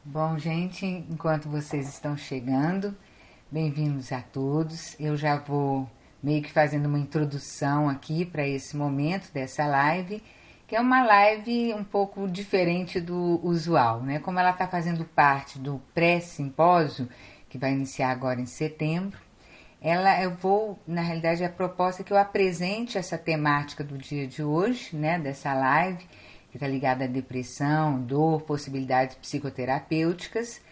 Bom, gente, enquanto vocês estão chegando, bem-vindos a todos. Eu já vou meio que fazendo uma introdução aqui para esse momento dessa live, que é uma live um pouco diferente do usual, né? Como ela está fazendo parte do pré-simpósio, que vai iniciar agora em setembro, na realidade, a proposta é que eu apresente essa temática do dia de hoje, né, dessa live, que está ligada à depressão, dor, possibilidades psicoterapêuticas.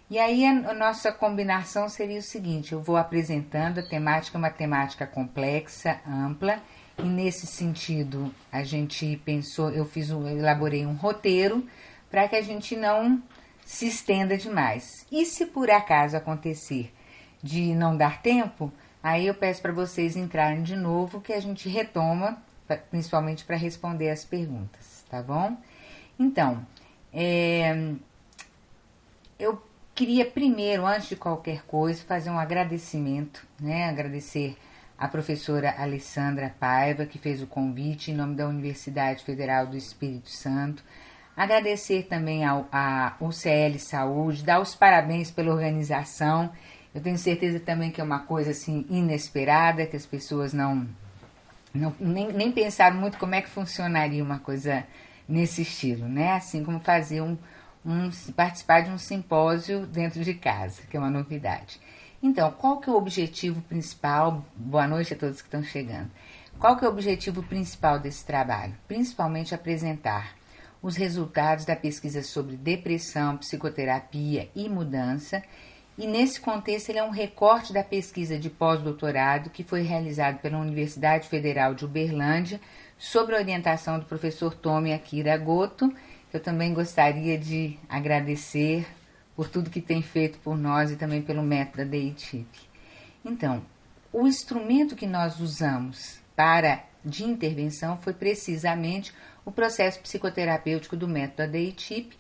E aí a nossa combinação seria o seguinte: eu vou apresentando a temática, uma temática complexa, ampla, e nesse sentido a gente pensou, eu elaborei um roteiro para que a gente não se estenda demais. E se por acaso acontecer de não dar tempo, aí eu peço para vocês entrarem de novo que a gente retoma, principalmente para responder as perguntas, tá bom? Então, eu queria primeiro, antes de qualquer coisa, fazer um agradecimento, né? Agradecer a professora Alessandra Paiva, que fez o convite em nome da Universidade Federal do Espírito Santo. Agradecer também ao UCL Saúde, dar os parabéns pela organização. Eu tenho certeza também que é uma coisa assim inesperada, que as pessoas nem pensaram muito como é que funcionaria uma coisa nesse estilo, né? Assim como fazer participar de um simpósio dentro de casa, que é uma novidade. Então, qual que é o objetivo principal? Boa noite a todos que estão chegando. Qual que é o objetivo principal desse trabalho? Principalmente apresentar os resultados da pesquisa sobre depressão, psicoterapia e mudança. E nesse contexto ele é um recorte da pesquisa de pós-doutorado que foi realizado pela Universidade Federal de Uberlândia sob a orientação do professor Tomi Akira Goto, que eu também gostaria de agradecer por tudo que tem feito por nós e também pelo método da DEITIP. Então, o instrumento que nós usamos de intervenção foi precisamente o processo psicoterapêutico do método da DEITIP,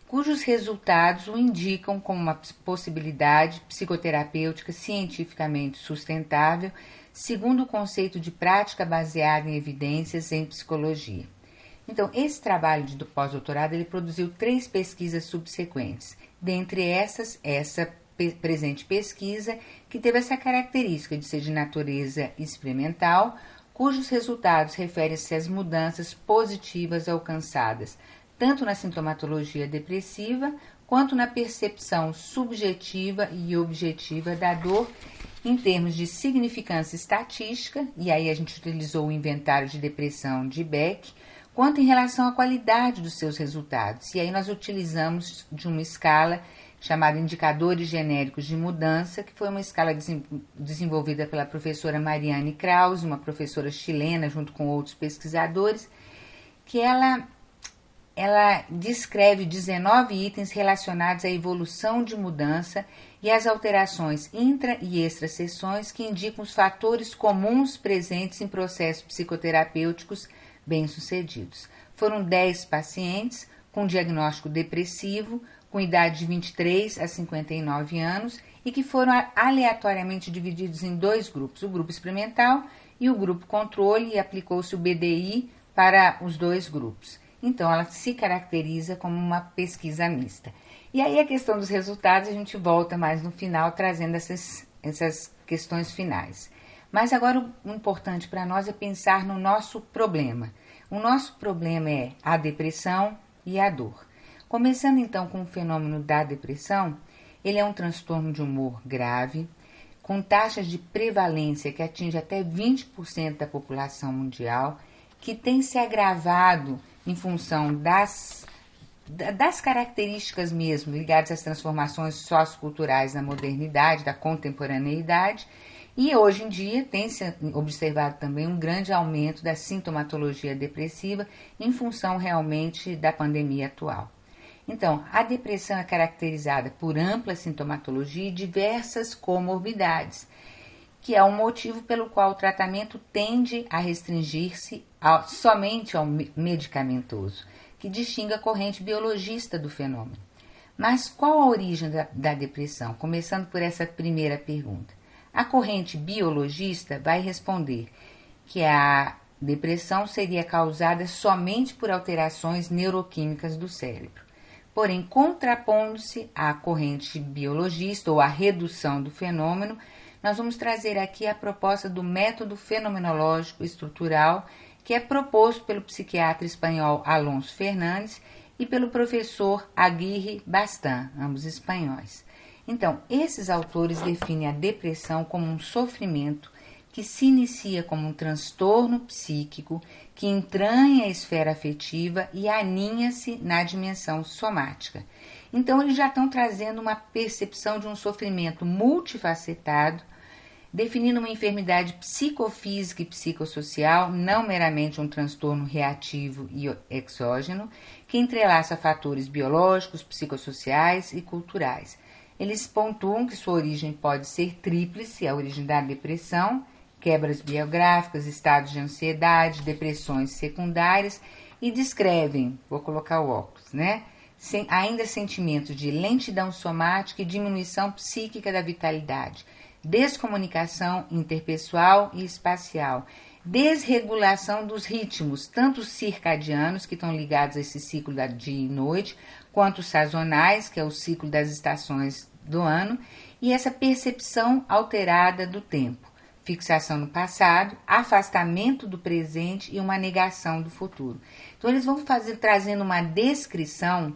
cujos resultados o indicam como uma possibilidade psicoterapêutica cientificamente sustentável, segundo o conceito de prática baseada em evidências em psicologia. Então, esse trabalho de pós-doutorado, ele produziu 3 pesquisas subsequentes. Dentre essas, essa presente pesquisa, que teve essa característica de ser de natureza experimental, cujos resultados referem-se às mudanças positivas alcançadas, tanto na sintomatologia depressiva, quanto na percepção subjetiva e objetiva da dor, em termos de significância estatística, e aí a gente utilizou o inventário de depressão de Beck, quanto em relação à qualidade dos seus resultados. E aí nós utilizamos de uma escala chamada Indicadores Genéricos de Mudança, que foi uma escala desenvolvida pela professora Mariane Krause, uma professora chilena, junto com outros pesquisadores, que ela descreve 19 itens relacionados à evolução de mudança e às alterações intra- e extra-sessões que indicam os fatores comuns presentes em processos psicoterapêuticos bem-sucedidos. Foram 10 pacientes com diagnóstico depressivo, com idade de 23 a 59 anos e que foram aleatoriamente divididos em 2 grupos, o grupo experimental e o grupo controle, e aplicou-se o BDI para os 2 grupos. Então, ela se caracteriza como uma pesquisa mista. E aí, a questão dos resultados, a gente volta mais no final, trazendo essas questões finais. Mas agora, o importante para nós é pensar no nosso problema. O nosso problema é a depressão e a dor. Começando, então, com o fenômeno da depressão, ele é um transtorno de humor grave, com taxas de prevalência que atinge até 20% da população mundial, que tem se agravado em função das características mesmo ligadas às transformações socioculturais na modernidade, da contemporaneidade, e hoje em dia tem-se observado também um grande aumento da sintomatologia depressiva em função realmente da pandemia atual. Então, a depressão é caracterizada por ampla sintomatologia e diversas comorbidades, que é um motivo pelo qual o tratamento tende a restringir-se somente ao medicamentoso, que distingue a corrente biologista do fenômeno. Mas qual a origem da depressão? Começando por essa primeira pergunta. A corrente biologista vai responder que a depressão seria causada somente por alterações neuroquímicas do cérebro. porém contrapondo-se à corrente biologista ou à redução do fenômeno, nós vamos trazer aqui a proposta do método fenomenológico estrutural, que é proposto pelo psiquiatra espanhol Alonso Fernandes e pelo professor Aguirre Bastan, ambos espanhóis. Então, esses autores definem a depressão como um sofrimento que se inicia como um transtorno psíquico que entranha a esfera afetiva e aninha-se na dimensão somática. Então, eles já estão trazendo uma percepção de um sofrimento multifacetado, definindo uma enfermidade psicofísica e psicossocial, não meramente um transtorno reativo e exógeno, que entrelaça fatores biológicos, psicossociais e culturais. Eles pontuam que sua origem pode ser tríplice, a origem da depressão, quebras biográficas, estados de ansiedade, depressões secundárias, e descrevem, vou colocar o óculos, né? Ainda sentimentos de lentidão somática e diminuição psíquica da vitalidade, descomunicação interpessoal e espacial, desregulação dos ritmos, tanto circadianos, que estão ligados a esse ciclo da dia e noite, quanto sazonais, que é o ciclo das estações do ano, e essa percepção alterada do tempo, fixação no passado, afastamento do presente e uma negação do futuro. Então, eles vão trazendo uma descrição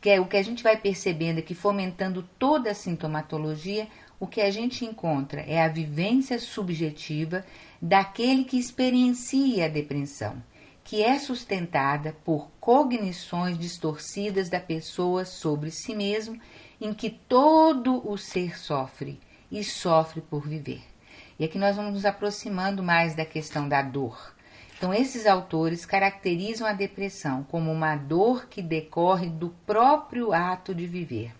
que é o que a gente vai percebendo é que, fomentando toda a sintomatologia, o que a gente encontra é a vivência subjetiva daquele que experiencia a depressão, que é sustentada por cognições distorcidas da pessoa sobre si mesmo, em que todo o ser sofre e sofre por viver. E aqui nós vamos nos aproximando mais da questão da dor. Então, esses autores caracterizam a depressão como uma dor que decorre do próprio ato de viver,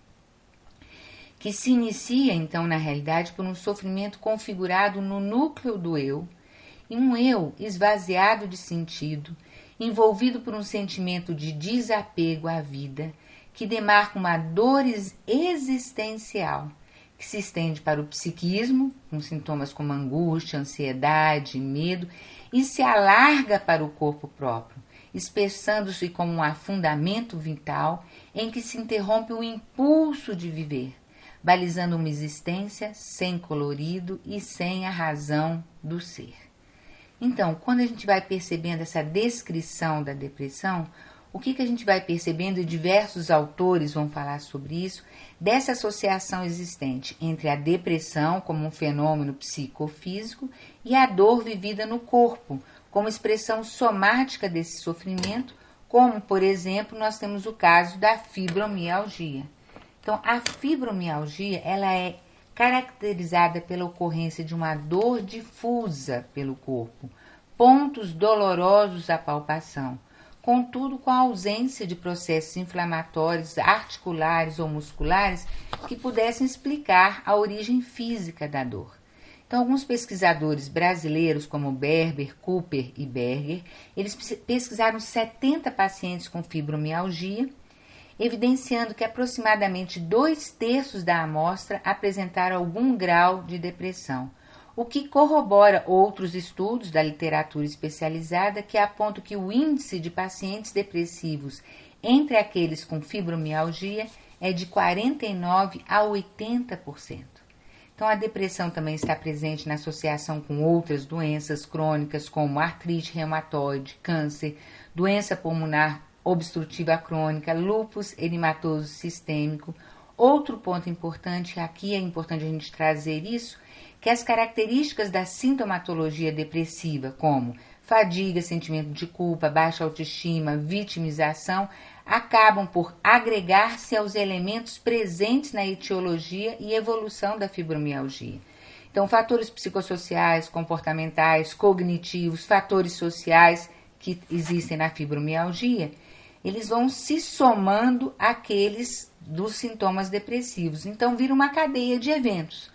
que se inicia, então, na realidade, por um sofrimento configurado no núcleo do eu, e um eu esvaziado de sentido, envolvido por um sentimento de desapego à vida, que demarca uma dor existencial, que se estende para o psiquismo, com sintomas como angústia, ansiedade, medo, e se alarga para o corpo próprio, expressando-se como um afundamento vital em que se interrompe o impulso de viver, balizando uma existência sem colorido e sem a razão do ser. Então, quando a gente vai percebendo essa descrição da depressão, o que a gente vai percebendo, e diversos autores vão falar sobre isso, dessa associação existente entre a depressão como um fenômeno psicofísico e a dor vivida no corpo, como expressão somática desse sofrimento, como, por exemplo, nós temos o caso da fibromialgia. Então, a fibromialgia, ela é caracterizada pela ocorrência de uma dor difusa pelo corpo, pontos dolorosos à palpação, contudo com a ausência de processos inflamatórios articulares ou musculares que pudessem explicar a origem física da dor. Então, alguns pesquisadores brasileiros, como Berber, Cooper e Berger, eles pesquisaram 70 pacientes com fibromialgia, evidenciando que aproximadamente 2/3 da amostra apresentaram algum grau de depressão, o que corrobora outros estudos da literatura especializada que apontam que o índice de pacientes depressivos entre aqueles com fibromialgia é de 49% a 80%. Então, a depressão também está presente na associação com outras doenças crônicas, como artrite reumatoide, câncer, doença pulmonar obstrutiva crônica, lúpus eritematoso sistêmico. Outro ponto importante, aqui é importante a gente trazer isso, que as características da sintomatologia depressiva, como fadiga, sentimento de culpa, baixa autoestima, vitimização, acabam por agregar-se aos elementos presentes na etiologia e evolução da fibromialgia. Então, fatores psicossociais, comportamentais, cognitivos, fatores sociais que existem na fibromialgia, eles vão se somando àqueles dos sintomas depressivos. Então, vira uma cadeia de eventos.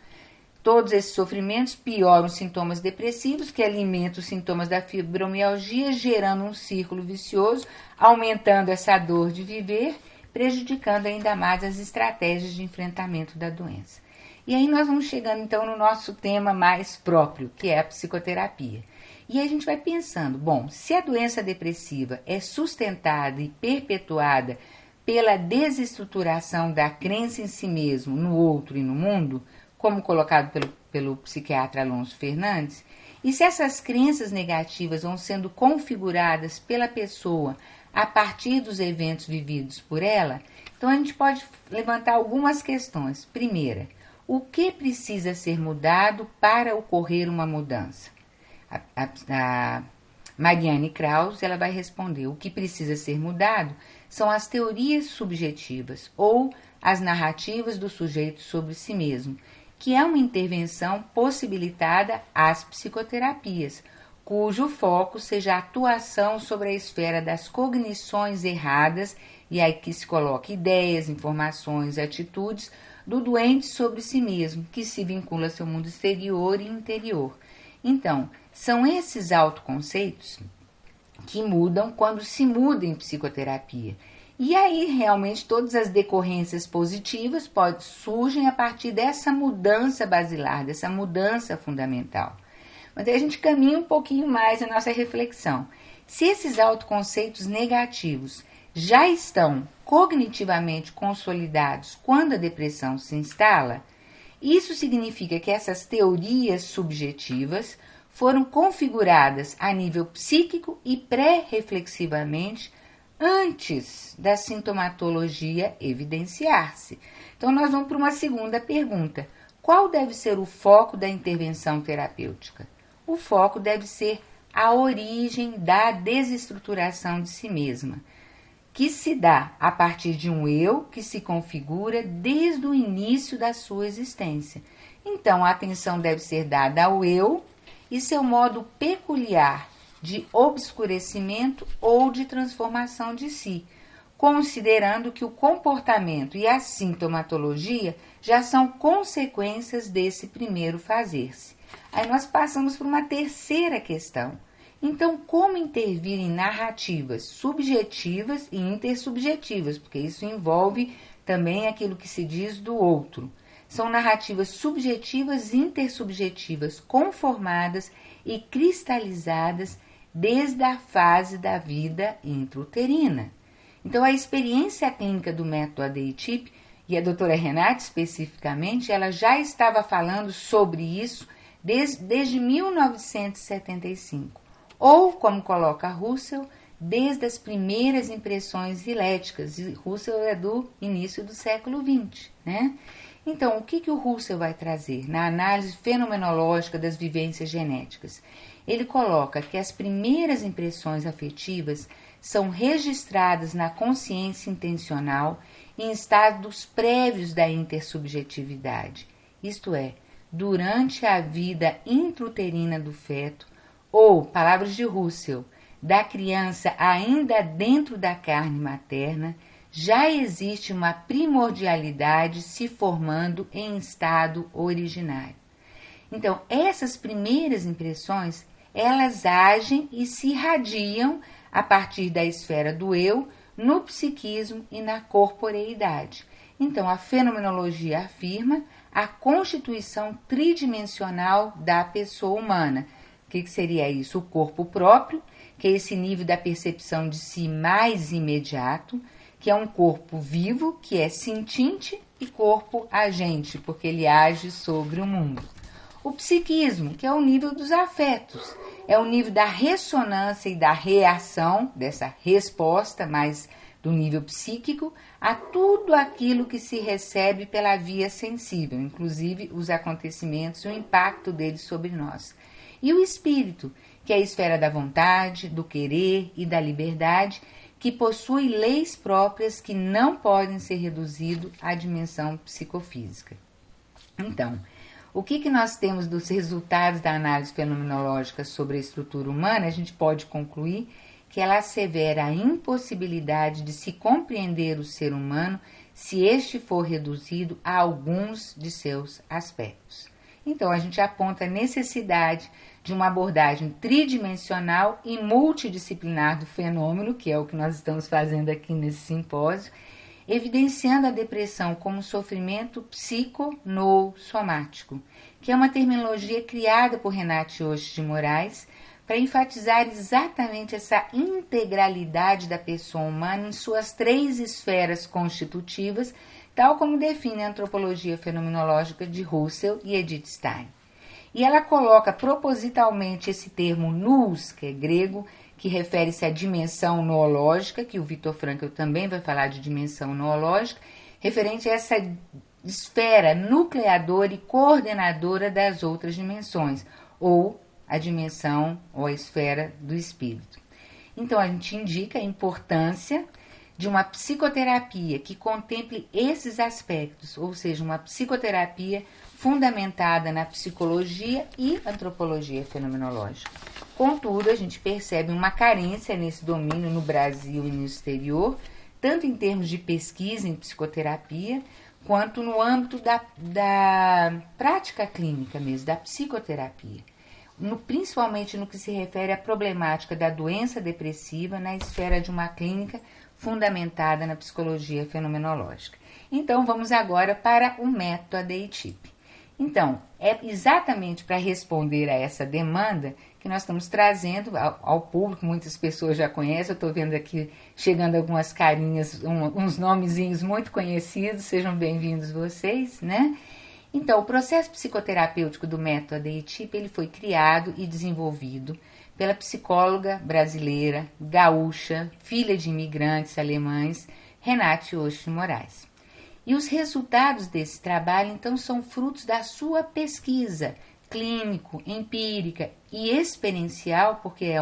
Todos esses sofrimentos pioram os sintomas depressivos, que alimentam os sintomas da fibromialgia, gerando um círculo vicioso, aumentando essa dor de viver, prejudicando ainda mais as estratégias de enfrentamento da doença. E aí nós vamos chegando então no nosso tema mais próprio, que é a psicoterapia. E aí a gente vai pensando, bom, se a doença depressiva é sustentada e perpetuada pela desestruturação da crença em si mesmo, no outro e no mundo, como colocado pelo psiquiatra Alonso Fernandes, e se essas crenças negativas vão sendo configuradas pela pessoa a partir dos eventos vividos por ela, então a gente pode levantar algumas questões. Primeira, o que precisa ser mudado para ocorrer uma mudança? A Marianne Krause, ela vai responder: o que precisa ser mudado são as teorias subjetivas ou as narrativas do sujeito sobre si mesmo, que é uma intervenção possibilitada às psicoterapias, cujo foco seja a atuação sobre a esfera das cognições erradas, e aí que se coloca ideias, informações, atitudes do doente sobre si mesmo, que se vincula ao seu mundo exterior e interior. Então, são esses autoconceitos que mudam quando se muda em psicoterapia. E aí, realmente, todas as decorrências positivas surgem a partir dessa mudança basilar, dessa mudança fundamental. Mas aí a gente caminha um pouquinho mais na nossa reflexão. Se esses autoconceitos negativos já estão cognitivamente consolidados quando a depressão se instala, isso significa que essas teorias subjetivas foram configuradas a nível psíquico e pré-reflexivamente antes da sintomatologia evidenciar-se. Então, nós vamos para uma segunda pergunta. Qual deve ser o foco da intervenção terapêutica? O foco deve ser a origem da desestruturação de si mesma, que se dá a partir de um eu que se configura desde o início da sua existência. Então, a atenção deve ser dada ao eu e seu modo peculiar de obscurecimento ou de transformação de si, considerando que o comportamento e a sintomatologia já são consequências desse primeiro fazer-se. Aí nós passamos por uma terceira questão. Então, como intervir em narrativas subjetivas e intersubjetivas, porque isso envolve também aquilo que se diz do outro. São narrativas subjetivas e intersubjetivas conformadas e cristalizadas desde a fase da vida intrauterina. Então, a experiência clínica do método ADI-TIP, e a doutora Renata especificamente, ela já estava falando sobre isso desde 1975. Ou, como coloca Russell, desde as primeiras impressões hiléticas. E Russell é do início do século XX, né? Então, o que o Russell vai trazer na análise fenomenológica das vivências genéticas? Ele coloca que as primeiras impressões afetivas são registradas na consciência intencional em estados prévios da intersubjetividade, isto é, durante a vida intrauterina do feto, ou, palavras de Russell, da criança ainda dentro da carne materna, já existe uma primordialidade se formando em estado originário. Então, essas primeiras impressões, elas agem e se irradiam a partir da esfera do eu, no psiquismo e na corporeidade. Então, a fenomenologia afirma a constituição tridimensional da pessoa humana. O que seria isso? O corpo próprio, que é esse nível da percepção de si mais imediato, que é um corpo vivo, que é sentinte, e corpo agente, porque ele age sobre o mundo. O psiquismo, que é o nível dos afetos, é o nível da ressonância e da reação, dessa resposta mais do nível psíquico, a tudo aquilo que se recebe pela via sensível, inclusive os acontecimentos e o impacto deles sobre nós. E o espírito, que é a esfera da vontade, do querer e da liberdade, que possui leis próprias que não podem ser reduzidas à dimensão psicofísica. Então, o que nós temos dos resultados da análise fenomenológica sobre a estrutura humana? A gente pode concluir que ela assevera a impossibilidade de se compreender o ser humano se este for reduzido a alguns de seus aspectos. Então, a gente aponta a necessidade de uma abordagem tridimensional e multidisciplinar do fenômeno, que é o que nós estamos fazendo aqui nesse simpósio, evidenciando a depressão como sofrimento psiconosomático, que é uma terminologia criada por Renate Osh de Moraes para enfatizar exatamente essa integralidade da pessoa humana em suas 3 esferas constitutivas, tal como define a antropologia fenomenológica de Husserl e Edith Stein. E ela coloca propositalmente esse termo nous, que é grego, que refere-se à dimensão noológica, que o Viktor Frankl também vai falar de dimensão noológica, referente a essa esfera nucleadora e coordenadora das outras dimensões, ou a dimensão ou a esfera do espírito. Então, a gente indica a importância de uma psicoterapia que contemple esses aspectos, ou seja, uma psicoterapia fundamentada na psicologia e antropologia fenomenológica. Contudo, a gente percebe uma carência nesse domínio no Brasil e no exterior, tanto em termos de pesquisa em psicoterapia, quanto no âmbito da prática clínica mesmo, da psicoterapia. Principalmente no que se refere à problemática da doença depressiva na esfera de uma clínica fundamentada na psicologia fenomenológica. Então, vamos agora para o método ADI-TIP. Então, é exatamente para responder a essa demanda que nós estamos trazendo ao público, muitas pessoas já conhecem, eu estou vendo aqui chegando algumas carinhas, uns nomezinhos muito conhecidos, sejam bem-vindos vocês, né? Então, o processo psicoterapêutico do método ADI-TIP, ele foi criado e desenvolvido pela psicóloga brasileira, gaúcha, filha de imigrantes alemães, Renate Osh Moraes. E os resultados desse trabalho, então, são frutos da sua pesquisa clínico, empírica e experiencial, porque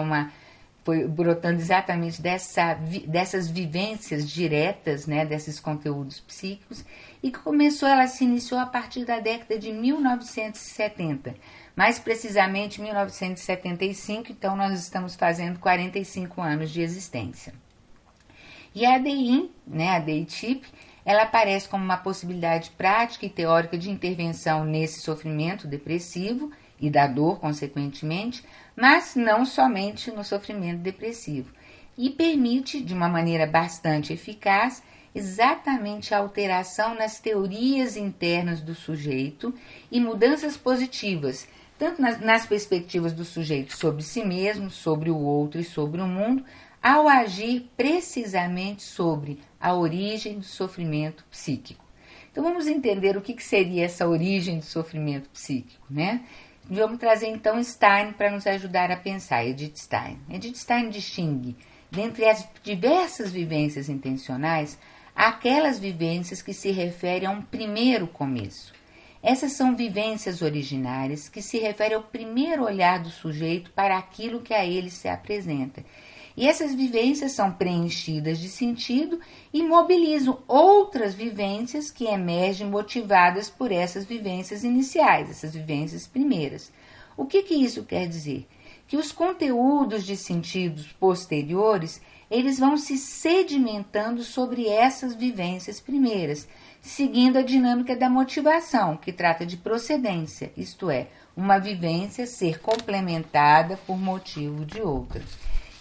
foi brotando exatamente dessas vivências diretas, né, desses conteúdos psíquicos, e que ela se iniciou a partir da década de 1970, mais precisamente 1975, então nós estamos fazendo 45 anos de existência. E a ADI, né, a ADI-TIP, ela aparece como uma possibilidade prática e teórica de intervenção nesse sofrimento depressivo e da dor, consequentemente, mas não somente no sofrimento depressivo. E permite, de uma maneira bastante eficaz, exatamente a alteração nas teorias internas do sujeito e mudanças positivas, tanto nas perspectivas do sujeito sobre si mesmo, sobre o outro e sobre o mundo, ao agir precisamente sobre a origem do sofrimento psíquico. Então vamos entender o que seria essa origem do sofrimento psíquico, né? Vamos trazer então Stein para nos ajudar a pensar, Edith Stein. Edith Stein distingue, dentre as diversas vivências intencionais, aquelas vivências que se referem a um primeiro começo. Essas são vivências originárias que se referem ao primeiro olhar do sujeito para aquilo que a ele se apresenta. E essas vivências são preenchidas de sentido e mobilizam outras vivências que emergem motivadas por essas vivências iniciais, essas vivências primeiras. O que isso quer dizer? Que os conteúdos de sentidos posteriores, eles vão se sedimentando sobre essas vivências primeiras, seguindo a dinâmica da motivação, que trata de procedência, isto é, uma vivência ser complementada por motivo de outra.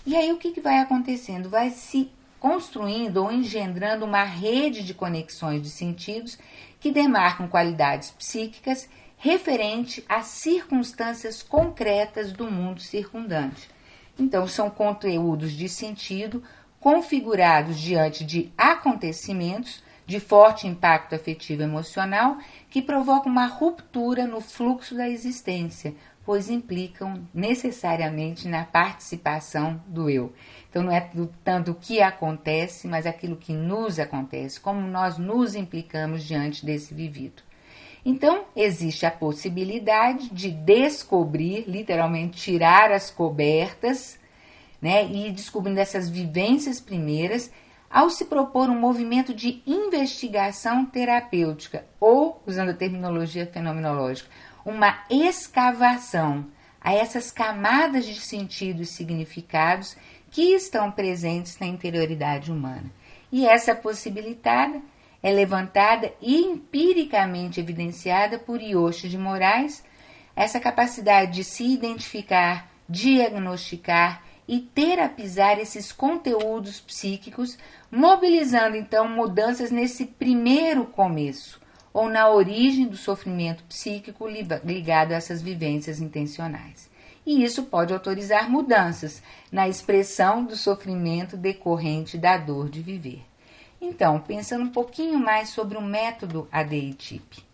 E aí o que vai acontecendo? Vai se construindo ou engendrando uma rede de conexões de sentidos que demarcam qualidades psíquicas referente às circunstâncias concretas do mundo circundante. Então, são conteúdos de sentido configurados diante de acontecimentos de forte impacto afetivo emocional que provocam uma ruptura no fluxo da existência, pois implicam necessariamente na participação do eu. Então, não é tanto o que acontece, mas aquilo que nos acontece, como nós nos implicamos diante desse vivido. Então, existe a possibilidade de descobrir, literalmente tirar as cobertas, né, e ir descobrindo essas vivências primeiras, ao se propor um movimento de investigação terapêutica, ou, usando a terminologia fenomenológica, uma escavação a essas camadas de sentido e significados que estão presentes na interioridade humana. E essa possibilidade é levantada e empiricamente evidenciada por Yoshi de Moraes, essa capacidade de se identificar, diagnosticar e terapizar esses conteúdos psíquicos, mobilizando então mudanças nesse primeiro começo, ou na origem do sofrimento psíquico ligado a essas vivências intencionais. e isso pode autorizar mudanças na expressão do sofrimento decorrente da dor de viver. Então, pensando um pouquinho mais sobre o método ADI-TIP.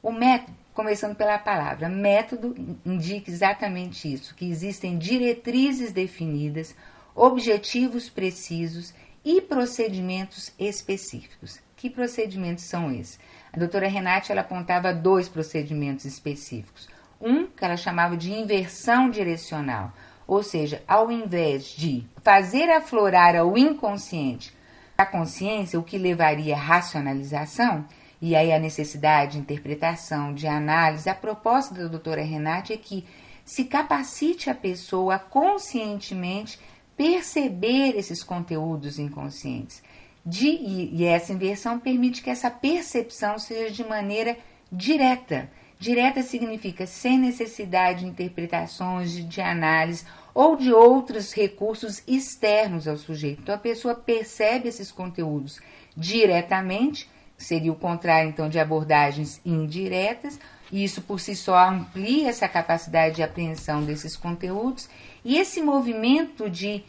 O método, começando pela palavra, método indica exatamente isso, que existem diretrizes definidas, objetivos precisos e procedimentos específicos. Que procedimentos são esses? A doutora Renate ela apontava 2 procedimentos específicos. Um, que ela chamava de inversão direcional, ou seja, ao invés de fazer aflorar ao inconsciente a consciência, o que levaria à racionalização, e aí a necessidade de interpretação, de análise, a proposta da doutora Renate é que se capacite a pessoa a conscientemente perceber esses conteúdos inconscientes. E essa inversão permite que essa percepção seja de maneira direta. Direta significa sem necessidade de interpretações, de análise ou de outros recursos externos ao sujeito. Então, a pessoa percebe esses conteúdos diretamente, seria o contrário, então, de abordagens indiretas, e isso por si só amplia essa capacidade de apreensão desses conteúdos, e esse movimento de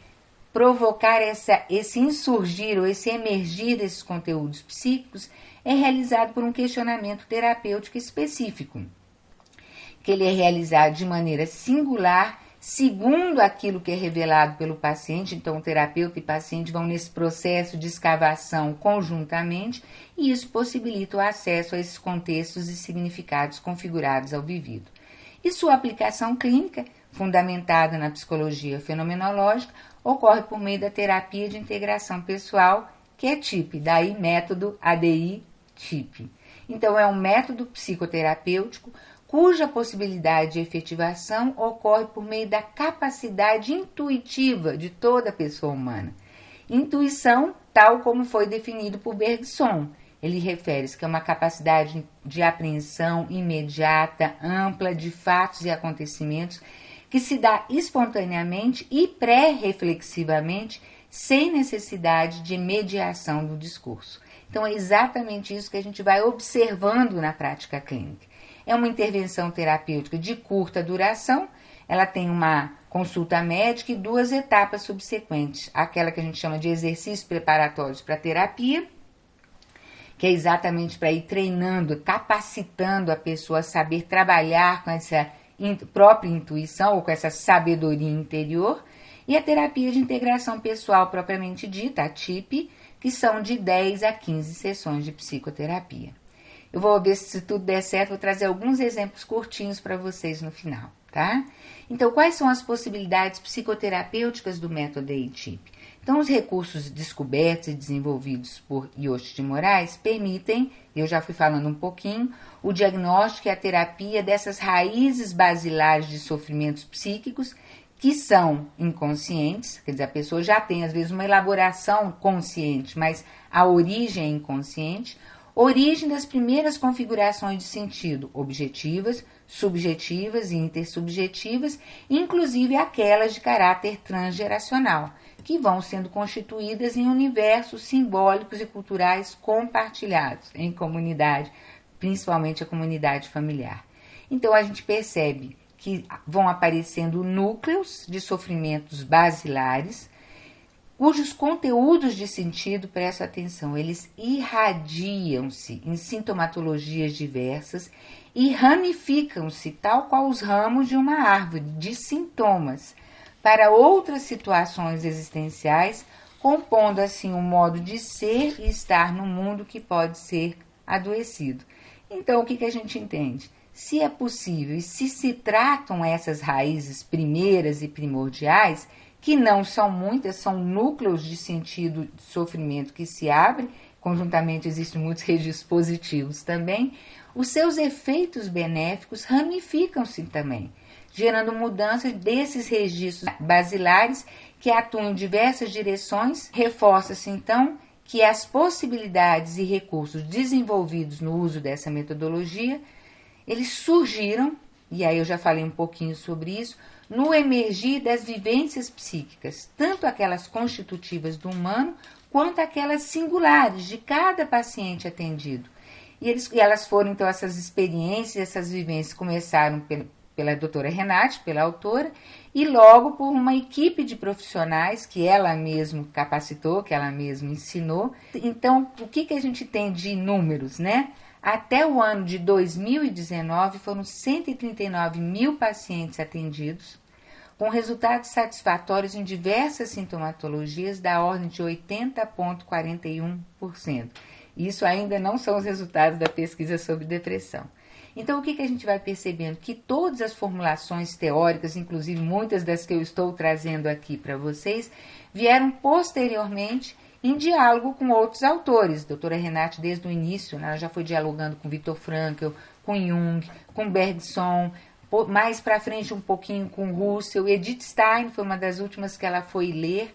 provocar esse insurgir ou esse emergir desses conteúdos psíquicos é realizado por um questionamento terapêutico específico, que ele é realizado de maneira singular, segundo aquilo que é revelado pelo paciente. Então, o terapeuta e paciente vão nesse processo de escavação conjuntamente, e isso possibilita o acesso a esses contextos e significados configurados ao vivido. E sua aplicação clínica, fundamentada na psicologia fenomenológica, ocorre por meio da terapia de integração pessoal, que é TIP, daí método ADI-TIP. Então, é um método psicoterapêutico cuja possibilidade de efetivação ocorre por meio da capacidade intuitiva de toda pessoa humana. Intuição, tal como foi definido por Bergson. Ele refere-se que é uma capacidade de apreensão imediata, ampla de fatos e acontecimentos que se dá espontaneamente e pré-reflexivamente, sem necessidade de mediação do discurso. Então, é exatamente isso que a gente vai observando na prática clínica. É uma intervenção terapêutica de curta duração, ela tem uma consulta médica e 2 etapas subsequentes. Aquela que a gente chama de exercícios preparatórios para terapia, que é exatamente para ir treinando, capacitando a pessoa a saber trabalhar com essa própria intuição ou com essa sabedoria interior, e a terapia de integração pessoal propriamente dita, a TIP, que são de 10 a 15 sessões de psicoterapia. Eu vou ver se tudo der certo, vou trazer alguns exemplos curtinhos para vocês no final, tá? Então, quais são as possibilidades psicoterapêuticas do método ADI-TIP? Então, os recursos descobertos e desenvolvidos por Yoshi de Moraes permitem, eu já fui falando um pouquinho, o diagnóstico e a terapia dessas raízes basilares de sofrimentos psíquicos que são inconscientes, quer dizer, a pessoa já tem às vezes uma elaboração consciente, mas a origem é inconsciente, origem das primeiras configurações de sentido, objetivas, subjetivas e intersubjetivas, inclusive aquelas de caráter transgeracional, que vão sendo constituídas em universos simbólicos e culturais compartilhados em comunidade, principalmente a comunidade familiar. Então, a gente percebe que vão aparecendo núcleos de sofrimentos basilares, cujos conteúdos de sentido, presta atenção, eles irradiam-se em sintomatologias diversas e ramificam-se, tal qual os ramos de uma árvore, de sintomas, para outras situações existenciais, compondo assim um modo de ser e estar no mundo que pode ser adoecido. Então, o que a gente entende? Se é possível e se tratam essas raízes primeiras e primordiais, que não são muitas, são núcleos de sentido de sofrimento que se abrem, conjuntamente existem muitos registros positivos também, os seus efeitos benéficos ramificam-se também, gerando mudanças desses registros basilares que atuam em diversas direções. Reforça-se então que as possibilidades e recursos desenvolvidos no uso dessa metodologia, eles surgiram, e aí eu já falei um pouquinho sobre isso, no emergir das vivências psíquicas, tanto aquelas constitutivas do humano, quanto aquelas singulares de cada paciente atendido. E elas foram, então, essas experiências, essas vivências começaram pela doutora Renate, pela autora, e logo por uma equipe de profissionais que ela mesma capacitou, que ela mesma ensinou. Então, o que a gente tem de números, né? Até o ano de 2019, foram 139 mil pacientes atendidos, com resultados satisfatórios em diversas sintomatologias da ordem de 80,41%. Isso ainda não são os resultados da pesquisa sobre depressão. Então, o que a gente vai percebendo? Que todas as formulações teóricas, inclusive muitas das que eu estou trazendo aqui para vocês, vieram posteriormente em diálogo com outros autores. A doutora Renate, desde o início, ela já foi dialogando com Viktor Frankl, com Jung, com Bergson, mais para frente um pouquinho com Russell. Edith Stein foi uma das últimas que ela foi ler.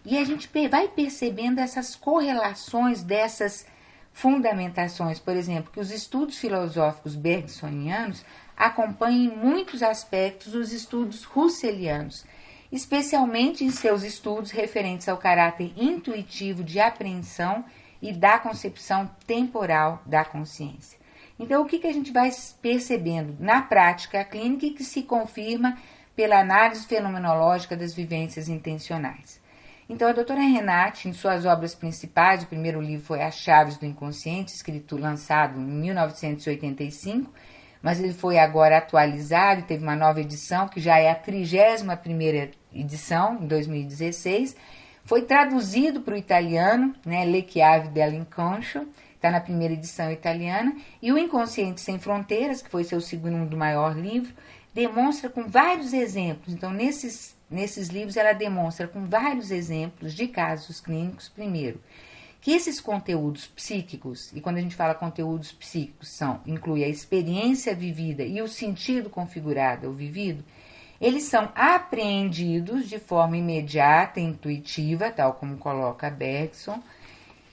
E a gente vai percebendo essas correlações dessas fundamentações, por exemplo, que os estudos filosóficos bergsonianos acompanham em muitos aspectos os estudos russellianos, especialmente em seus estudos referentes ao caráter intuitivo de apreensão e da concepção temporal da consciência. Então, o que a gente vai percebendo na prática clínica e que se confirma pela análise fenomenológica das vivências intencionais? Então, a doutora Renate, em suas obras principais, o primeiro livro foi As Chaves do Inconsciente, lançado em 1985, mas ele foi agora atualizado e teve uma nova edição, que já é a 31ª edição, em 2016. Foi traduzido para o italiano, né, Le Chiavi dell'inconscio, está na primeira edição italiana, e o Inconsciente Sem Fronteiras, que foi seu segundo maior livro, demonstra com vários exemplos. Então, nesses livros, ela demonstra com vários exemplos de casos clínicos, primeiro, que esses conteúdos psíquicos, e quando a gente fala conteúdos psíquicos, inclui a experiência vivida e o sentido configurado ou vivido, eles são apreendidos de forma imediata e intuitiva, tal como coloca Bergson,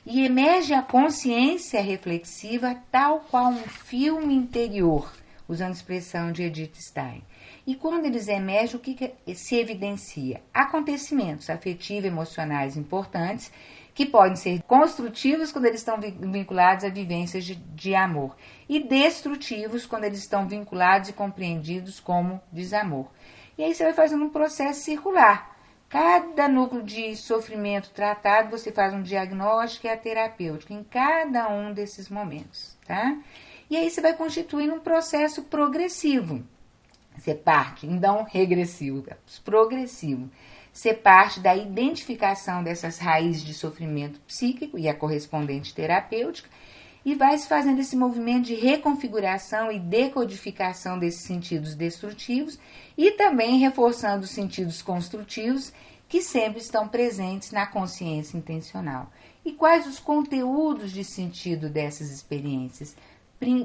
e emerge a consciência reflexiva tal qual um filme interior, usando a expressão de Edith Stein. E quando eles emergem, o que se evidencia? Acontecimentos afetivos, emocionais importantes, que podem ser construtivos quando eles estão vinculados a vivências de amor, e destrutivos quando eles estão vinculados e compreendidos como desamor. E aí você vai fazendo um processo circular. Cada núcleo de sofrimento tratado, você faz um diagnóstico e a terapêutica em cada um desses momentos, tá? E aí você vai constituindo um processo progressivo. Você parte, então regressivo, progressivo. Você parte da identificação dessas raízes de sofrimento psíquico e a correspondente terapêutica e vai se fazendo esse movimento de reconfiguração e decodificação desses sentidos destrutivos e também reforçando os sentidos construtivos que sempre estão presentes na consciência intencional. E quais os conteúdos de sentido dessas experiências?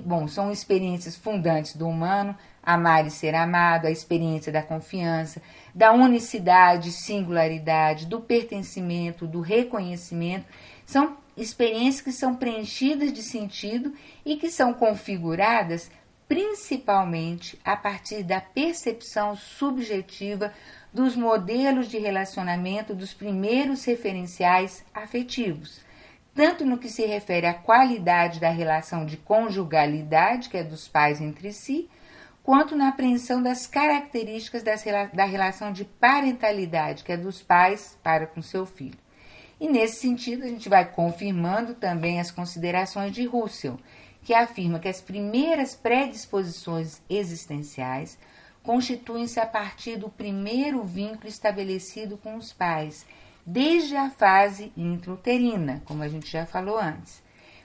Bom, são experiências fundantes do humano, amar e ser amado, a experiência da confiança, da unicidade, singularidade, do pertencimento, do reconhecimento. São experiências que são preenchidas de sentido e que são configuradas principalmente a partir da percepção subjetiva dos modelos de relacionamento dos primeiros referenciais afetivos, tanto no que se refere à qualidade da relação de conjugalidade, que é dos pais entre si, quanto na apreensão das características da relação de parentalidade, que é dos pais para com seu filho. E nesse sentido, a gente vai confirmando também as considerações de Russell, que afirma que as primeiras predisposições existenciais constituem-se a partir do primeiro vínculo estabelecido com os pais, desde a fase intrauterina, como a gente já falou antes.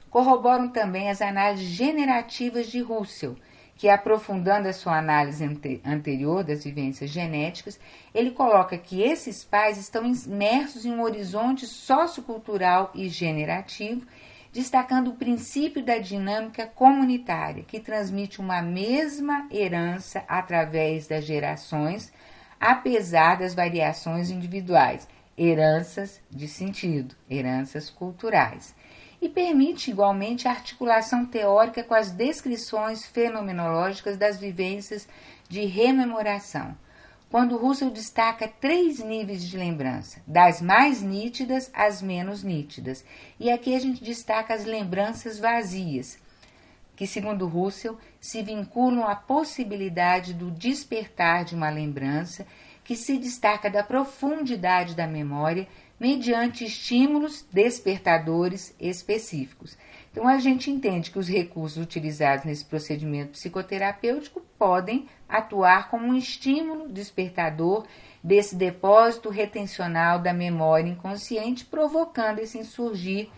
Corroboram também as análises generativas de Russell, que, aprofundando a sua análise anterior das vivências genéticas, ele coloca que esses pais estão imersos em um horizonte sociocultural e generativo, destacando o princípio da dinâmica comunitária, que transmite uma mesma herança através das gerações, apesar das variações individuais, heranças de sentido, heranças culturais. E permite igualmente a articulação teórica com as descrições fenomenológicas das vivências de rememoração, quando Russell destaca 3 níveis de lembrança, das mais nítidas às menos nítidas. E aqui a gente destaca as lembranças vazias. que, segundo Russell, se vinculam à possibilidade do despertar de uma lembrança que se destaca da profundidade da memória mediante estímulos despertadores específicos. Então, a gente entende que os recursos utilizados nesse procedimento psicoterapêutico podem atuar como um estímulo despertador desse depósito retencional da memória inconsciente, provocando esse insurgir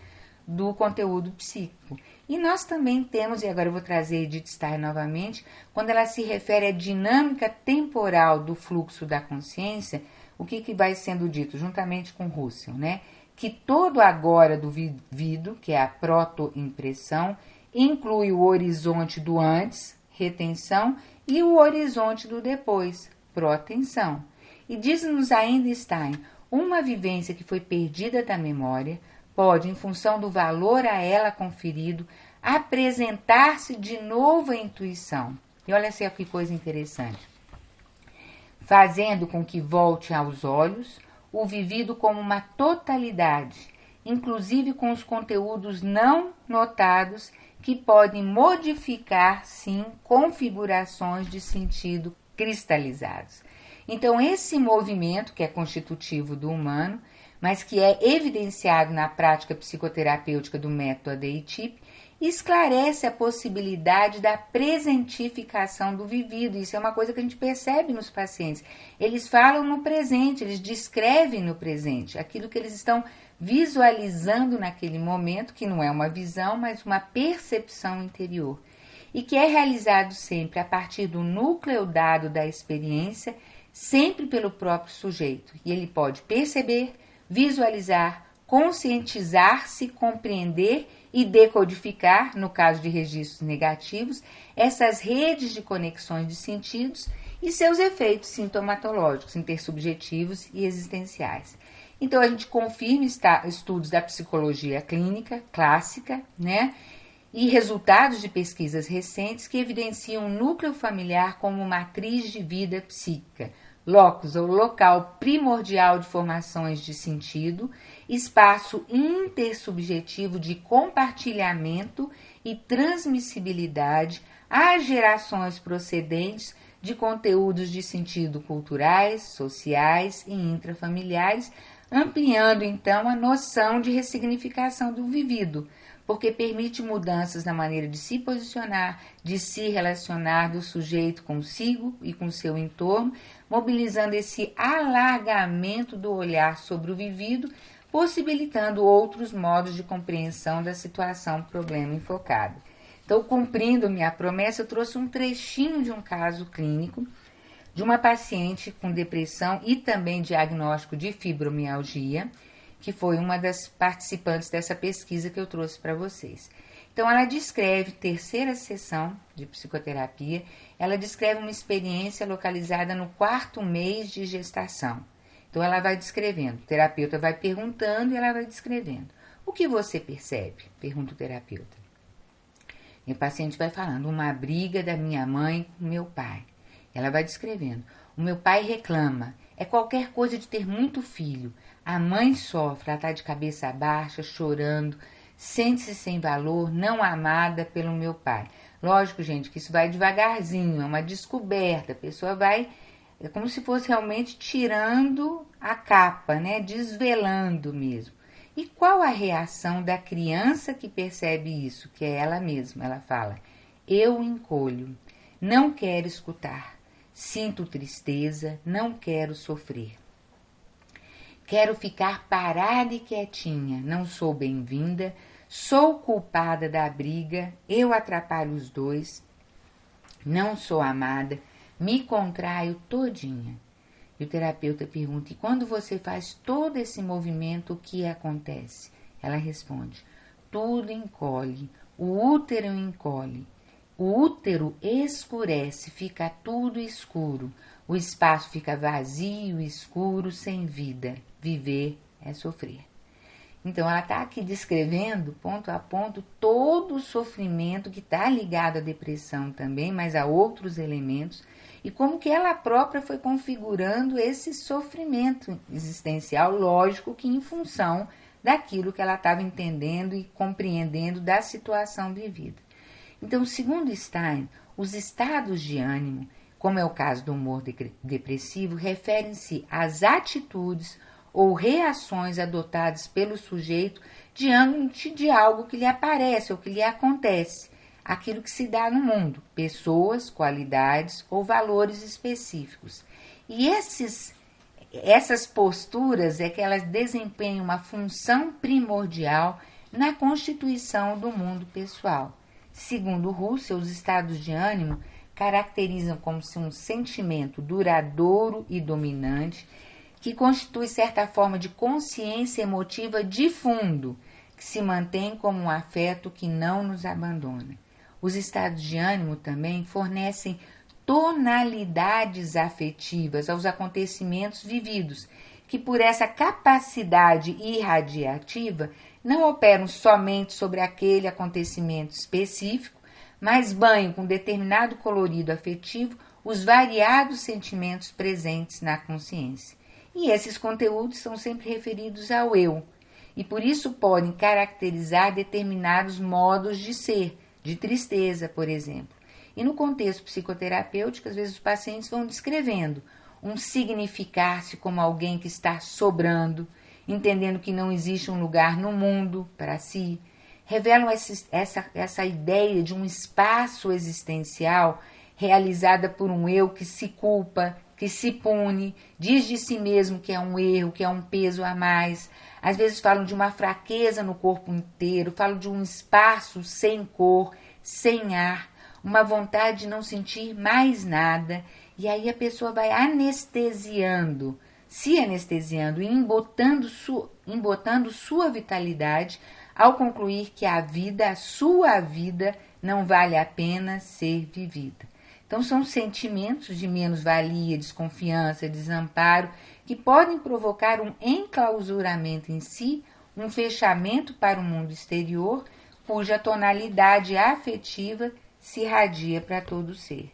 do conteúdo psíquico. E nós também temos, e agora eu vou trazer a Edith Stein novamente, quando ela se refere à dinâmica temporal do fluxo da consciência, o que vai sendo dito juntamente com Russell, né? Que todo agora do vivido, que é a protoimpressão, inclui o horizonte do antes, retenção, e o horizonte do depois, protenção. E diz-nos ainda Stein, uma vivência que foi perdida da memória pode, em função do valor a ela conferido, apresentar-se de novo à intuição. E olha só que coisa interessante. Fazendo com que volte aos olhos o vivido como uma totalidade, inclusive com os conteúdos não notados que podem modificar, sim, configurações de sentido cristalizados. Então, esse movimento, que é constitutivo do humano, mas que é evidenciado na prática psicoterapêutica do método ADI-TIP, esclarece a possibilidade da presentificação do vivido. Isso é uma coisa que a gente percebe nos pacientes. Eles falam no presente, eles descrevem no presente aquilo que eles estão visualizando naquele momento, que não é uma visão, mas uma percepção interior. E que é realizado sempre a partir do núcleo dado da experiência, sempre pelo próprio sujeito. E ele pode perceber, visualizar, conscientizar-se, compreender e decodificar, no caso de registros negativos, essas redes de conexões de sentidos e seus efeitos sintomatológicos, intersubjetivos e existenciais. Então, a gente confirma estudos da psicologia clínica, clássica, né? E resultados de pesquisas recentes que evidenciam o núcleo familiar como matriz de vida psíquica, locus ou local primordial de formações de sentido, espaço intersubjetivo de compartilhamento e transmissibilidade às gerações procedentes de conteúdos de sentido culturais, sociais e intrafamiliares, ampliando então a noção de ressignificação do vivido, porque permite mudanças na maneira de se posicionar, de se relacionar do sujeito consigo e com seu entorno, mobilizando esse alargamento do olhar sobre o vivido, possibilitando outros modos de compreensão da situação problema enfocado. Então, cumprindo minha promessa, eu trouxe um trechinho de um caso clínico de uma paciente com depressão e também diagnóstico de fibromialgia, que foi uma das participantes dessa pesquisa que eu trouxe para vocês. Então, ela descreve, terceira sessão de psicoterapia, ela descreve uma experiência localizada no 4º mês de gestação. Então, ela vai descrevendo, o terapeuta vai perguntando e ela vai descrevendo. O que você percebe? Pergunta o terapeuta. E o paciente vai falando, uma briga da minha mãe com meu pai. Ela vai descrevendo, o meu pai reclama, é qualquer coisa de ter muito filho. A mãe sofre, ela está de cabeça baixa, chorando, sente-se sem valor, não amada pelo meu pai. Lógico, gente, que isso vai devagarzinho, é uma descoberta, a pessoa vai, é como se fosse realmente tirando a capa, né? Desvelando mesmo. E qual a reação da criança que percebe isso, que é ela mesma? Ela fala, eu encolho, não quero escutar, sinto tristeza, não quero sofrer. Quero ficar parada e quietinha, não sou bem-vinda, sou culpada da briga, eu atrapalho os dois, não sou amada, me contraio todinha. E o terapeuta pergunta, e quando você faz todo esse movimento, o que acontece? Ela responde, tudo encolhe, o útero encolhe, o útero escurece, fica tudo escuro, o espaço fica vazio, escuro, sem vida. Viver é sofrer. Então, ela está aqui descrevendo, ponto a ponto, todo o sofrimento que está ligado à depressão também, mas a outros elementos, e como que ela própria foi configurando esse sofrimento existencial, lógico que em função daquilo que ela estava entendendo e compreendendo da situação vivida. Então, segundo Stein, os estados de ânimo, como é o caso do humor depressivo, referem-se às atitudes ou reações adotadas pelo sujeito diante de algo que lhe aparece ou que lhe acontece, aquilo que se dá no mundo, pessoas, qualidades ou valores específicos. E essas posturas é que elas desempenham uma função primordial na constituição do mundo pessoal. Segundo Russell, os estados de ânimo caracterizam como se um sentimento duradouro e dominante que constitui certa forma de consciência emotiva de fundo, que se mantém como um afeto que não nos abandona. Os estados de ânimo também fornecem tonalidades afetivas aos acontecimentos vividos, que por essa capacidade irradiativa não operam somente sobre aquele acontecimento específico, mas banham com determinado colorido afetivo os variados sentimentos presentes na consciência. E esses conteúdos são sempre referidos ao eu, e por isso podem caracterizar determinados modos de ser, de tristeza, por exemplo. E no contexto psicoterapêutico, às vezes os pacientes vão descrevendo um significar-se como alguém que está sobrando, entendendo que não existe um lugar no mundo para si. Revelam essa ideia de um espaço existencial realizada por um eu que se culpa, que se pune, diz de si mesmo que é um erro, que é um peso a mais. Às vezes falam de uma fraqueza no corpo inteiro, falam de um espaço sem cor, sem ar, uma vontade de não sentir mais nada. E aí a pessoa vai anestesiando, se anestesiando e embotando sua vitalidade ao concluir que a vida, a sua vida, não vale a pena ser vivida. Então são sentimentos de menos-valia, desconfiança, desamparo, que podem provocar um enclausuramento em si, um fechamento para o mundo exterior, cuja tonalidade afetiva se irradia para todo o ser.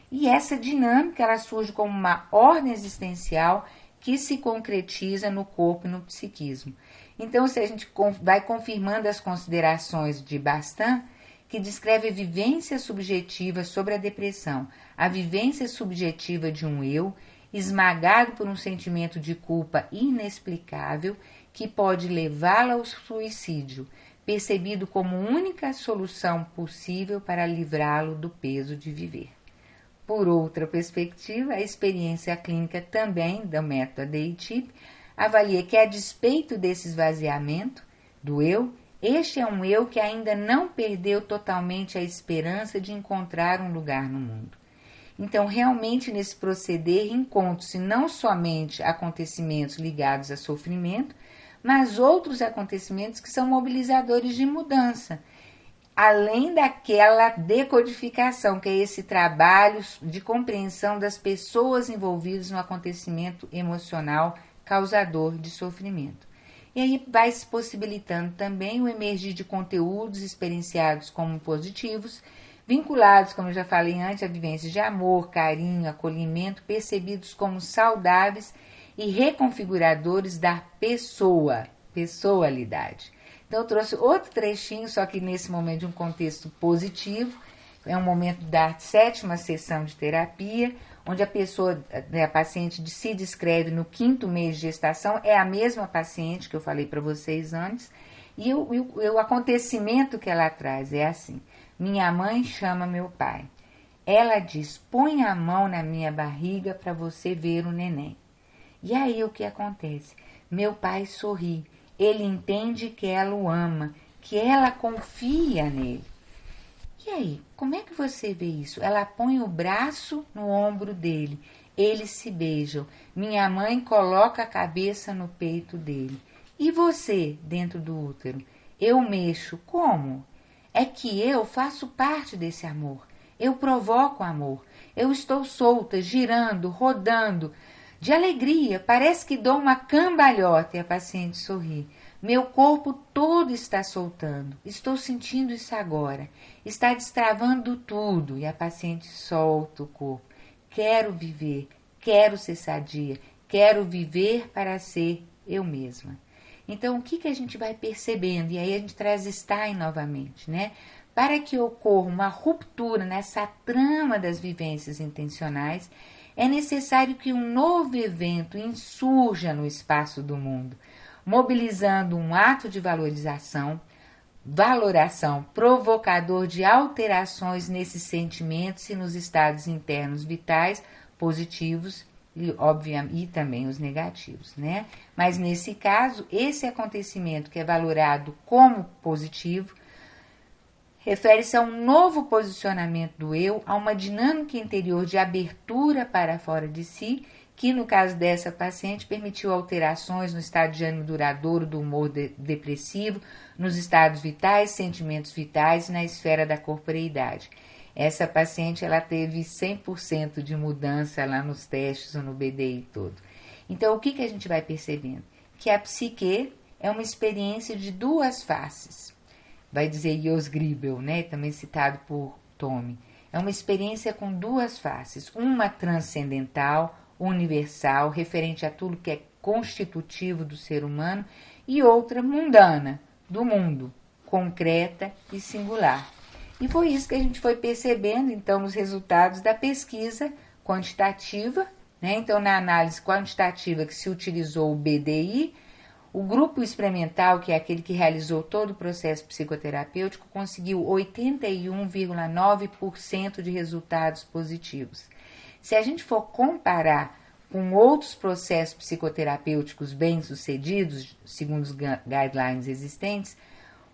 E essa dinâmica ela surge como uma ordem existencial que se concretiza no corpo e no psiquismo. Então, se a gente vai confirmando as considerações de Bastan, que descreve a vivência subjetiva sobre a depressão, a vivência subjetiva de um eu esmagado por um sentimento de culpa inexplicável que pode levá-lo ao suicídio, percebido como única solução possível para livrá-lo do peso de viver. Por outra perspectiva, a experiência clínica também do método ADI-TIP avalia que, a despeito desse esvaziamento do eu, este é um eu que ainda não perdeu totalmente a esperança de encontrar um lugar no mundo. Então, realmente, nesse proceder, encontram-se não somente acontecimentos ligados a sofrimento, mas outros acontecimentos que são mobilizadores de mudança, além daquela decodificação, que é esse trabalho de compreensão das pessoas envolvidas no acontecimento emocional causador de sofrimento. E aí vai se possibilitando também o emergir de conteúdos experienciados como positivos, vinculados, como eu já falei antes, a vivências de amor, carinho, acolhimento, percebidos como saudáveis e reconfiguradores da pessoalidade. Então eu trouxe outro trechinho, só que nesse momento de um contexto positivo, é um momento da 7ª sessão de terapia, onde a paciente se descreve no 5º mês de gestação, é a mesma paciente que eu falei para vocês antes, e o acontecimento que ela traz é assim: minha mãe chama meu pai. Ela diz, põe a mão na minha barriga para você ver o neném. E aí o que acontece? Meu pai sorri, ele entende que ela o ama, que ela confia nele. E aí, como é que você vê isso? Ela põe o braço no ombro dele, eles se beijam, minha mãe coloca a cabeça no peito dele. E você, dentro do útero? Eu mexo, como? É que eu faço parte desse amor, eu provoco amor, eu estou solta, girando, rodando, de alegria, parece que dou uma cambalhota. E a paciente sorri. Meu corpo todo está soltando. Estou sentindo isso agora. Está destravando tudo. E a paciente solta o corpo. Quero viver. Quero ser sadia. Quero viver para ser eu mesma. Então, o que a gente vai percebendo? E aí a gente traz Stein novamente, né? para que ocorra uma ruptura nessa trama das vivências intencionais, é necessário que um novo evento insurja no espaço do mundo, mobilizando um ato de valoração provocador de alterações nesses sentimentos e nos estados internos vitais, positivos e também os negativos, né? Mas nesse caso, esse acontecimento que é valorado como positivo refere-se a um novo posicionamento do eu, a uma dinâmica interior de abertura para fora de si, que no caso dessa paciente permitiu alterações no estado de ânimo duradouro do humor depressivo, nos estados vitais, sentimentos vitais e na esfera da corporeidade. Essa paciente ela teve 100% de mudança lá nos testes ou no BDI todo. Então, o que a gente vai percebendo? Que a psique é uma experiência de duas faces. Vai dizer Jos Gribel, né? Também citado por Tome. É uma experiência com duas faces. Uma transcendental, universal, referente a tudo que é constitutivo do ser humano, e outra mundana, do mundo, concreta e singular. E foi isso que a gente foi percebendo, então, nos resultados da pesquisa quantitativa, né? Então, na análise quantitativa que se utilizou o BDI, o grupo experimental, que é aquele que realizou todo o processo psicoterapêutico, conseguiu 81,9% de resultados positivos. Se a gente for comparar com outros processos psicoterapêuticos bem-sucedidos, segundo os guidelines existentes,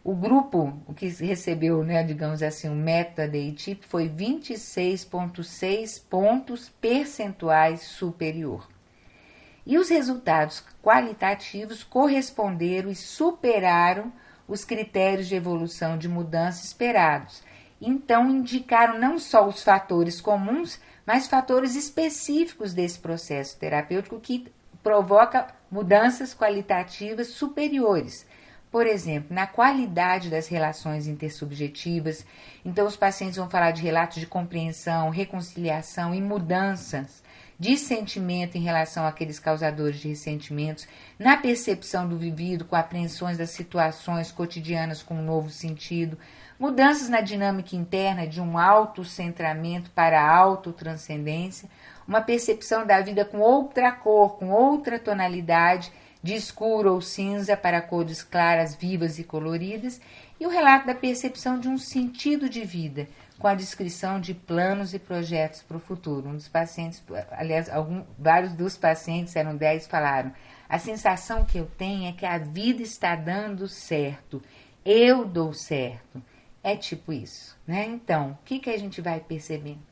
o grupo, o que recebeu, né, digamos assim, o meta-DITIP foi 26,6 pontos percentuais superior. E os resultados qualitativos corresponderam e superaram os critérios de evolução de mudança esperados. Então, indicaram não só os fatores comuns, mas fatores específicos desse processo terapêutico que provoca mudanças qualitativas superiores. Por exemplo, na qualidade das relações intersubjetivas, então os pacientes vão falar de relatos de compreensão, reconciliação e mudanças de sentimento em relação àqueles causadores de ressentimentos, na percepção do vivido, com apreensões das situações cotidianas com um novo sentido, mudanças na dinâmica interna de um autocentramento para a autotranscendência, uma percepção da vida com outra cor, com outra tonalidade, de escuro ou cinza para cores claras, vivas e coloridas, e o relato da percepção de um sentido de vida, com a descrição de planos e projetos para o futuro. Um dos pacientes, aliás, vários dos pacientes, eram 10, falaram: a sensação que eu tenho é que a vida está dando certo, eu dou certo. É tipo isso, né? Então, o que a gente vai percebendo?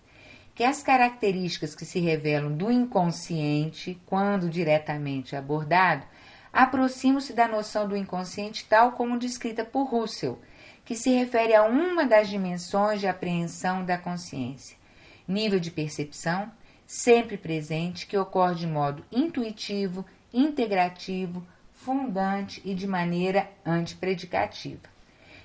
Que as características que se revelam do inconsciente, quando diretamente abordado, aproximam-se da noção do inconsciente tal como descrita por Russell, que se refere a uma das dimensões de apreensão da consciência. Nível de percepção, sempre presente, que ocorre de modo intuitivo, integrativo, fundante e de maneira antipredicativa.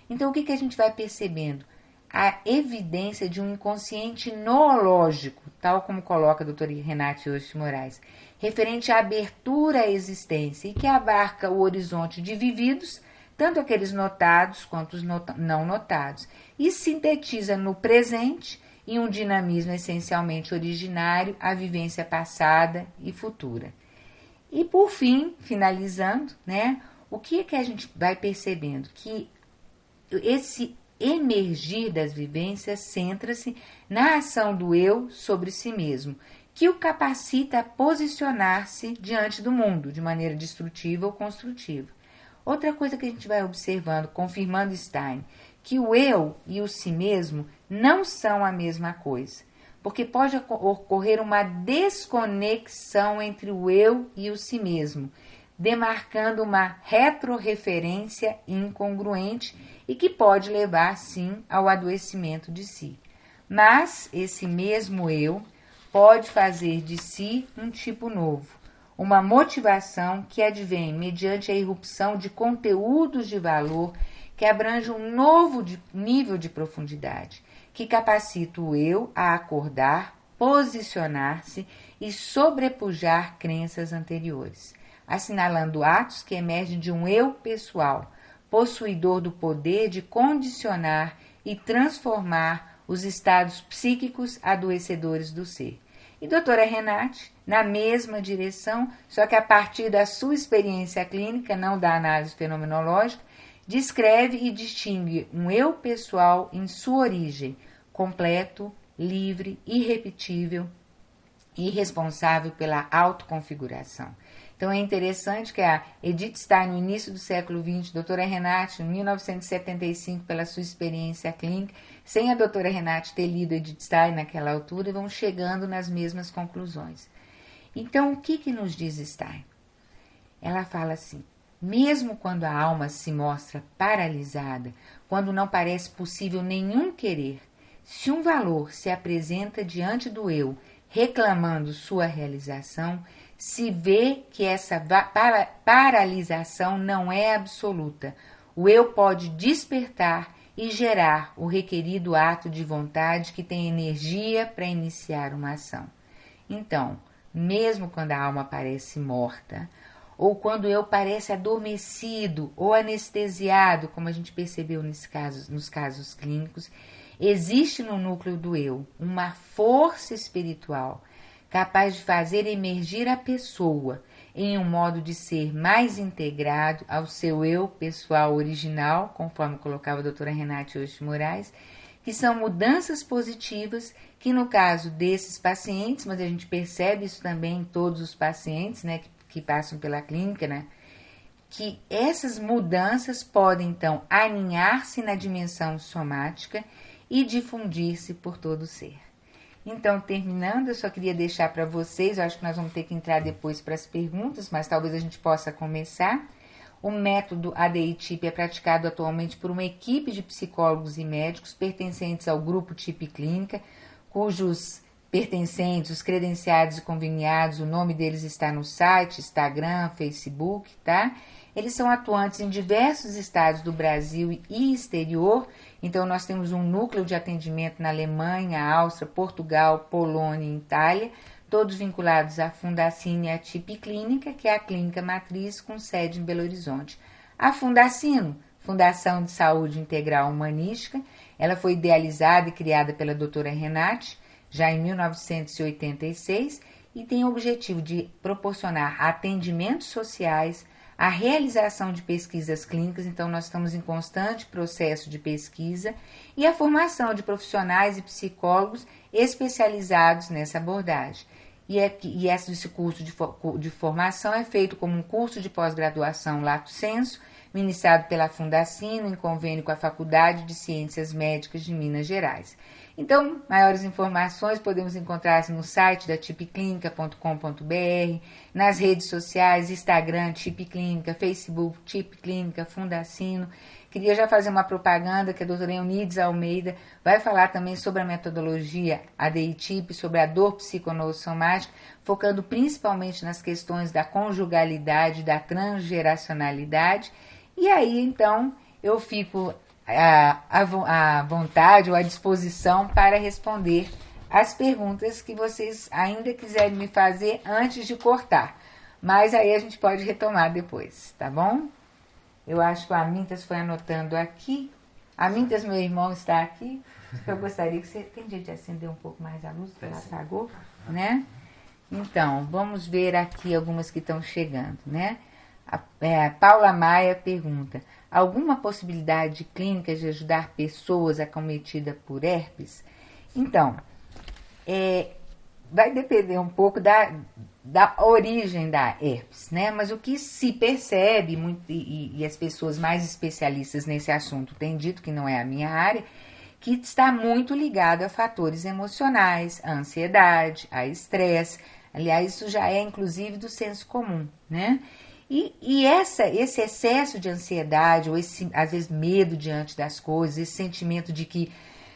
Então, o que a gente vai percebendo? A evidência de um inconsciente noológico, tal como coloca a doutora Renate Yoshi Moraes, referente à abertura à existência e que abarca o horizonte de vividos, tanto aqueles notados quanto os não notados, e sintetiza no presente, em um dinamismo essencialmente originário, a vivência passada e futura. E por fim, finalizando, né, o que a gente vai percebendo? Que esse emergir das vivências centra-se na ação do eu sobre si mesmo, que o capacita a posicionar-se diante do mundo, de maneira destrutiva ou construtiva. Outra coisa que a gente vai observando, confirmando Stein, que o eu e o si mesmo não são a mesma coisa, porque pode ocorrer uma desconexão entre o eu e o si mesmo, demarcando uma retrorreferência incongruente e que pode levar, sim, ao adoecimento de si. Mas esse mesmo eu pode fazer de si um tipo novo, uma motivação que advém mediante a irrupção de conteúdos de valor que abrange um novo nível de profundidade, que capacita o eu a acordar, posicionar-se e sobrepujar crenças anteriores, assinalando atos que emergem de um eu pessoal, possuidor do poder de condicionar e transformar os estados psíquicos adoecedores do ser. E doutora Renate, na mesma direção, só que a partir da sua experiência clínica, não da análise fenomenológica, descreve e distingue um eu pessoal em sua origem, completo, livre, irrepetível e responsável pela autoconfiguração. Então é interessante que a Edith Stein, no início do século XX, a doutora Renate, em 1975, pela sua experiência clínica, sem a doutora Renate ter lido Edith Stein naquela altura, vão chegando nas mesmas conclusões. Então, o que nos diz Stein? Ela fala assim, mesmo quando a alma se mostra paralisada, quando não parece possível nenhum querer, se um valor se apresenta diante do eu, reclamando sua realização, se vê que essa paralisação não é absoluta. O eu pode despertar e gerar o requerido ato de vontade que tem energia para iniciar uma ação. Então, mesmo quando a alma parece morta, ou quando o eu parece adormecido ou anestesiado, como a gente percebeu nos casos clínicos, existe no núcleo do eu uma força espiritual capaz de fazer emergir a pessoa em um modo de ser mais integrado ao seu eu pessoal original, conforme colocava a doutora Renate Osh Moraes, que são mudanças positivas que no caso desses pacientes, mas a gente percebe isso também em todos os pacientes, né, que passam pela clínica, né, que essas mudanças podem então aninhar-se na dimensão somática e difundir-se por todo o ser. Então, terminando, eu só queria deixar para vocês, eu acho que nós vamos ter que entrar depois para as perguntas, mas talvez a gente possa começar. O método ADI-TIP é praticado atualmente por uma equipe de psicólogos e médicos pertencentes ao grupo TIP Clínica, cujos pertencentes, os credenciados e conveniados, o nome deles está no site, Instagram, Facebook, tá? Eles são atuantes em diversos estados do Brasil e exterior. Então, nós temos um núcleo de atendimento na Alemanha, Áustria, Portugal, Polônia e Itália, todos vinculados à Fundacine e à TIP Clínica, que é a clínica matriz com sede em Belo Horizonte. A Fundacino, Fundação de Saúde Integral Humanística, ela foi idealizada e criada pela doutora Renate, já em 1986, e tem o objetivo de proporcionar atendimentos sociais, a realização de pesquisas clínicas, então nós estamos em constante processo de pesquisa, e a formação de profissionais e psicólogos especializados nessa abordagem. E esse curso de formação é feito como um curso de pós-graduação lato sensu, ministrado pela Fundacino, em convênio com a Faculdade de Ciências Médicas de Minas Gerais. Então, maiores informações podemos encontrar no site da tipclinica.com.br, nas redes sociais, Instagram, Tip Clínica, Facebook, Tip Clínica, Fundacino. Queria já fazer uma propaganda que a doutora Eunides Almeida vai falar também sobre a metodologia ADI-TIP, sobre a dor psiconossomática, focando principalmente nas questões da conjugalidade, da transgeracionalidade. E aí, então, eu fico à vontade ou à disposição para responder as perguntas que vocês ainda quiserem me fazer antes de cortar. Mas aí a gente pode retomar depois, tá bom? Eu acho que o Amintas foi anotando aqui. Amintas, meu irmão, está aqui. Eu gostaria que você... Tem jeito de acender um pouco mais a luz, porque ela apagou, né? Então, vamos ver aqui algumas que estão chegando, né? A Paula Maia pergunta: alguma possibilidade clínica de ajudar pessoas acometidas por herpes? Então, vai depender um pouco da origem da herpes, né? Mas o que se percebe, muito, e as pessoas mais especialistas nesse assunto têm dito, que não é a minha área, que está muito ligado a fatores emocionais, a ansiedade, a estresse. Aliás, isso já é inclusive do senso comum, né? E esse excesso de ansiedade, ou esse, às vezes, medo diante das coisas, esse sentimento de que,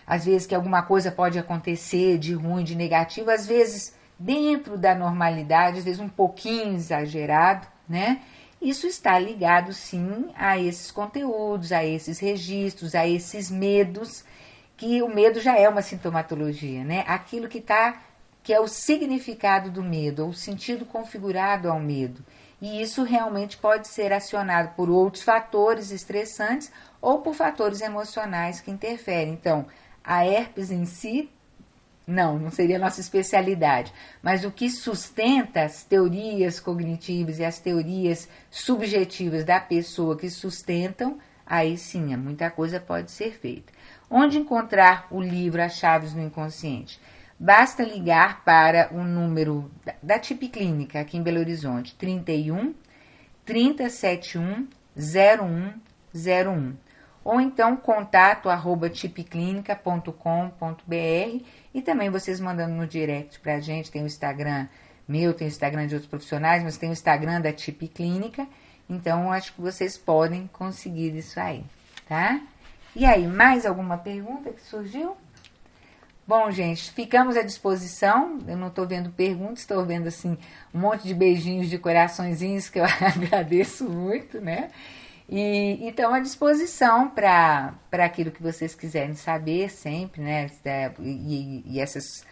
às vezes, que alguma coisa pode acontecer de ruim, de negativo, às vezes, dentro da normalidade, às vezes um pouquinho exagerado, né? Isso está ligado, sim, a esses conteúdos, a esses registros, a esses medos, que o medo já é uma sintomatologia, né? Aquilo que é o significado do medo, ou o sentido configurado ao medo. E isso realmente pode ser acionado por outros fatores estressantes ou por fatores emocionais que interferem. Então, a herpes em si, não seria a nossa especialidade, mas o que sustenta as teorias cognitivas e as teorias subjetivas da pessoa que sustentam, aí sim, muita coisa pode ser feita. Onde encontrar o livro As Chaves do Inconsciente? Basta ligar para o número da TIP Clínica, aqui em Belo Horizonte, 31 3071 0101. Ou então contato@tipclinica.com.br, e também vocês mandando no direct pra gente, tem o Instagram meu, tem o Instagram de outros profissionais, mas tem o Instagram da TIP Clínica, então acho que vocês podem conseguir isso aí, tá? E aí, mais alguma pergunta que surgiu? Bom, gente, ficamos à disposição. Eu não estou vendo perguntas, estou vendo assim um monte de beijinhos de coraçõezinhos que eu agradeço muito, né? E estão à disposição para aquilo que vocês quiserem saber sempre, né? E essas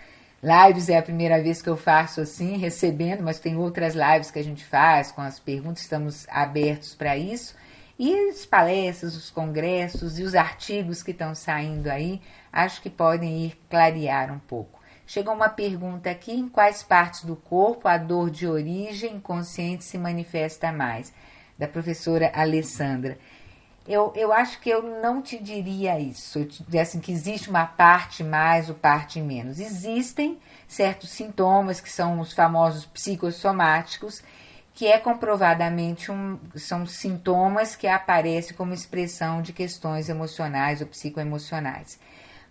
lives é a primeira vez que eu faço assim, recebendo, mas tem outras lives que a gente faz com as perguntas, estamos abertos para isso. E as palestras, os congressos e os artigos que estão saindo aí, acho que podem ir clarear um pouco. Chegou uma pergunta aqui: em quais partes do corpo a dor de origem inconsciente se manifesta mais? Da professora Alessandra. Eu acho que eu não te diria isso, eu te diria assim, que existe uma parte mais ou parte menos. Existem certos sintomas que são os famosos psicossomáticos, que é comprovadamente são sintomas que aparecem como expressão de questões emocionais ou psicoemocionais.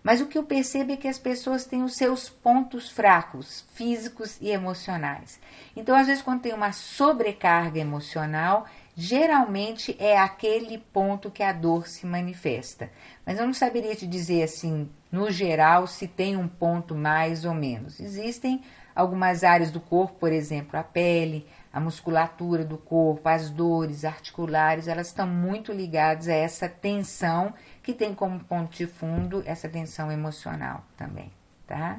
Mas o que eu percebo é que as pessoas têm os seus pontos fracos, físicos e emocionais. Então, às vezes, quando tem uma sobrecarga emocional, geralmente é aquele ponto que a dor se manifesta. Mas eu não saberia te dizer assim, no geral, se tem um ponto mais ou menos. Existem algumas áreas do corpo, por exemplo, a pele, a musculatura do corpo, as dores articulares, elas estão muito ligadas a essa tensão que tem como ponto de fundo essa tensão emocional também, tá?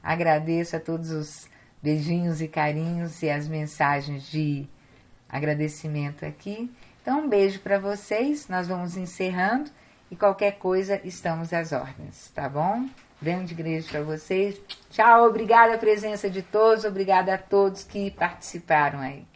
Agradeço a todos os beijinhos e carinhos e as mensagens de agradecimento aqui. Então, um beijo para vocês, nós vamos encerrando e qualquer coisa estamos às ordens, tá bom? Grande beijo para vocês. Tchau, obrigada a presença de todos, obrigada a todos que participaram aí.